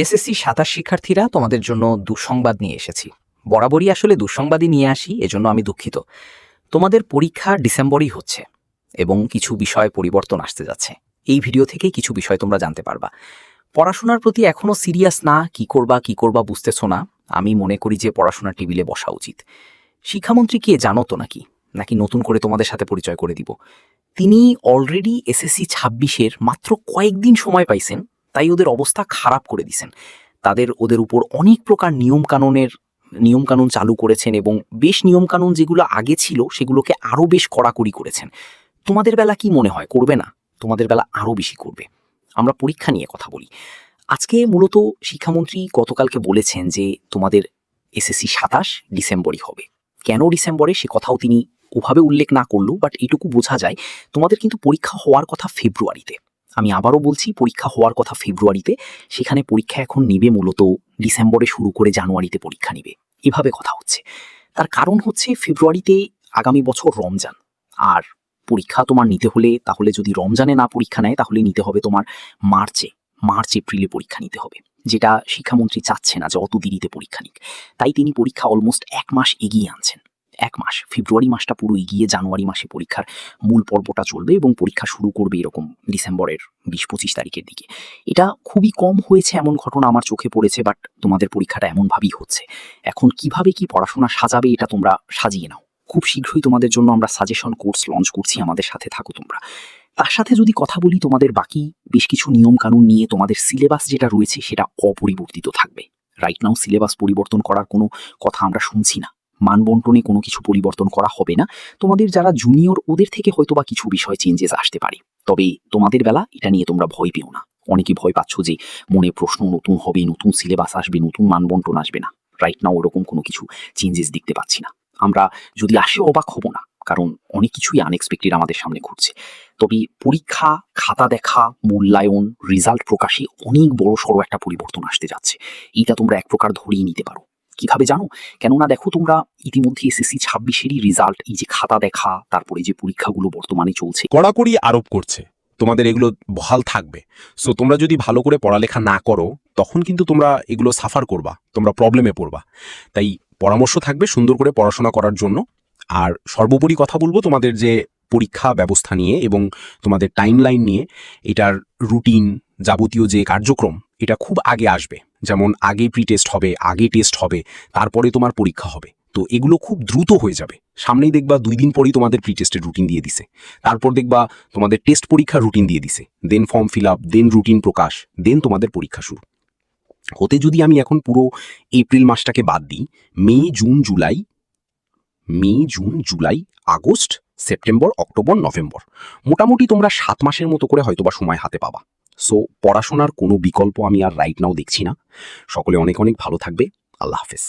SSC ২৭ শিক্ষার্থীরা তোমাদের জন্য দুঃসংবাদ নিয়ে এসেছি। বরাবরই আসলে দুঃসংবাদই নিয়ে আসি, এজন্য আমি দুঃখিত। তোমাদের পরীক্ষা ডিসেম্বরেই হচ্ছে এবং কিছু বিষয় পরিবর্তন আসতে যাচ্ছে। এই ভিডিও থেকে কিছু বিষয় তোমরা জানতে পারবা। পড়াশোনার প্রতি এখনও সিরিয়াস না, কি করবা বুঝতেছো না, আমি মনে করি যে পড়াশোনার টেবিলে বসা উচিত। শিক্ষামন্ত্রী কে জানো তো নাকি নতুন করে তোমাদের সাথে পরিচয় করে দিব? তিনি অলরেডি এসএসসি ২৬-এর মাত্র কয়েকদিন সময় পাইছেন, তাই ওদের অবস্থা খারাপ করে দিছেন। ওদের উপর অনেক প্রকার নিয়মকানুন চালু করেছেন এবং বেশ নিয়মকানুন যেগুলো আগে ছিল সেগুলোকে আরও বেশ কড়াকড়ি করেছেন। তোমাদের বেলা কি মনে হয় করবে না? তোমাদের বেলা আরও বেশি করবে। আমরা পরীক্ষা নিয়ে কথা বলি। আজকে মূলত শিক্ষামন্ত্রী গতকালকে বলেছেন যে তোমাদের এসএসসি ২৭ ডিসেম্বরই হবে। কেন ডিসেম্বরে সে কথাও তিনি ওভাবে উল্লেখ না করলেও বাট এইটুকু বোঝা যায় তোমাদের কিন্তু পরীক্ষা হওয়ার কথা ফেব্রুয়ারিতে। আমি আবারও বলছি, পরীক্ষা হওয়ার কথা ফেব্রুয়ারিতে, সেখানে পরীক্ষা এখন নেবে মূলত ডিসেম্বরে শুরু করে জানুয়ারিতে পরীক্ষা নেবে, এভাবে কথা হচ্ছে। তার কারণ হচ্ছে ফেব্রুয়ারিতে আগামী বছর রমজান, আর পরীক্ষা তোমার নিতে হলে তাহলে যদি রমজানে না পরীক্ষা নেয় তাহলে নিতে হবে তোমার মার্চ এপ্রিলে পরীক্ষা নিতে হবে, যেটা শিক্ষামন্ত্রী চাচ্ছে না যে অত দেরিতে পরীক্ষা নিক। তাই তিনি পরীক্ষা অলমোস্ট ১ মাস এগিয়ে আনছেন। ১ মাস, ফেব্রুয়ারি মাসটা পুরো এগিয়ে জানুয়ারি মাসে পরীক্ষার মূল পর্বটা চলবে এবং পরীক্ষা শুরু করবে এরকম ডিসেম্বরের ২০-২৫ তারিখের দিকে। এটা খুবই কম হয়েছে এমন ঘটনা আমার চোখে পড়েছে, বাট তোমাদের পরীক্ষাটা এমনভাবেই হচ্ছে। এখন কিভাবে কি পড়াশোনা সাজাবে এটা তোমরা সাজিয়ে নাও। খুব শীঘ্রই তোমাদের জন্য আমরা সাজেশন কোর্স লঞ্চ করছি, আমাদের সাথে থাকো তোমরা। তার সাথে যদি কথা বলি তোমাদের বাকি বেশ কিছু নিয়মকানুন নিয়ে, তোমাদের সিলেবাস যেটা রয়েছে সেটা অপরিবর্তিত থাকবে। রাইট নাও সিলেবাস পরিবর্তন করার কোনো কথা আমরা শুনছি না। মানবন্টনে কোনো কিছু পরিবর্তন করা হবে না। তোমাদের যারা জুনিয়র ওদের থেকে হয়তোবা কিছু বিষয় চেঞ্জেস আসতে পারে, তবে তোমাদের বেলা এটা নিয়ে তোমরা ভয় পেও না। অনেকে ভয় পাচ্ছ যে মনে প্রশ্ন নতুন হবে, নতুন সিলেবাস আসবে, নতুন মানবন্টন আসবে না। রাইট নাও ওরকম কোনো কিছু চেঞ্জেস দেখতে পাচ্ছি না। আমরা যদি আসে অবাক হব না, কারণ অনেক কিছুই আনএক্সপেক্টেড আমাদের সামনে ঘটছে। তবে পরীক্ষা, খাতা দেখা, মূল্যায়ন, রেজাল্ট প্রকাশে অনেক বড় সড়ো একটা পরিবর্তন আসতে যাচ্ছে। এইটা তোমরা এক প্রকার ধরিয়ে নিতে পারো। কিভাবে জানো? কেননা দেখো, তোমরা ইতিমধ্যে এসএসসি ২৬-এরই রেজাল্ট, এই যে খাতা দেখা, তারপরে যে পরীক্ষাগুলো বর্তমানে চলছে, কড়াকড়ি আরোপ করছে, তোমাদের এগুলো বহাল থাকবে। সো তোমরা যদি ভালো করে পড়ালেখা না করো তখন কিন্তু তোমরা এগুলো সাফার করবা, তোমরা প্রবলেমে পড়বা। তাই পরামর্শ থাকবে সুন্দর করে পড়াশোনা করার জন্য। আর সর্বোপরি কথা বলবো তোমাদের যে পরীক্ষা ব্যবস্থা নিয়ে এবং তোমাদের টাইমলাইন নিয়ে, এটার রুটিন, যাবতীয় যে কার্যক্রম, এটা খুব আগে আসবে। যেমন আগে প্রি টেস্ট হবে, আগে টেস্ট হবে, তারপরে তোমার পরীক্ষা হবে। তো এগুলো খুব দ্রুত হয়ে যাবে। সামনেই দেখবা ২ দিন পরেই তোমাদের প্রি টেস্টের রুটিন দিয়ে দিছে, তারপর দেখবা তোমাদের টেস্ট পরীক্ষার রুটিন দিয়ে দিছে, দেন ফর্ম ফিল আপ, দেন রুটিন প্রকাশ, দেন তোমাদের পরীক্ষা শুরু হতে। যদি আমি এখন পুরো এপ্রিল মাসটাকে বাদ দিই, May June July August September October November, মোটামুটি তোমরা ৭ মাসের মতো করে হয়তোবা সময় হাতে পাবা। সো পড়াশোনার কোনো বিকল্প আমি আর রাইট নাও দেখছি না। সকলে অনেক অনেক ভালো থাকবে। আল্লাহ হাফেজ।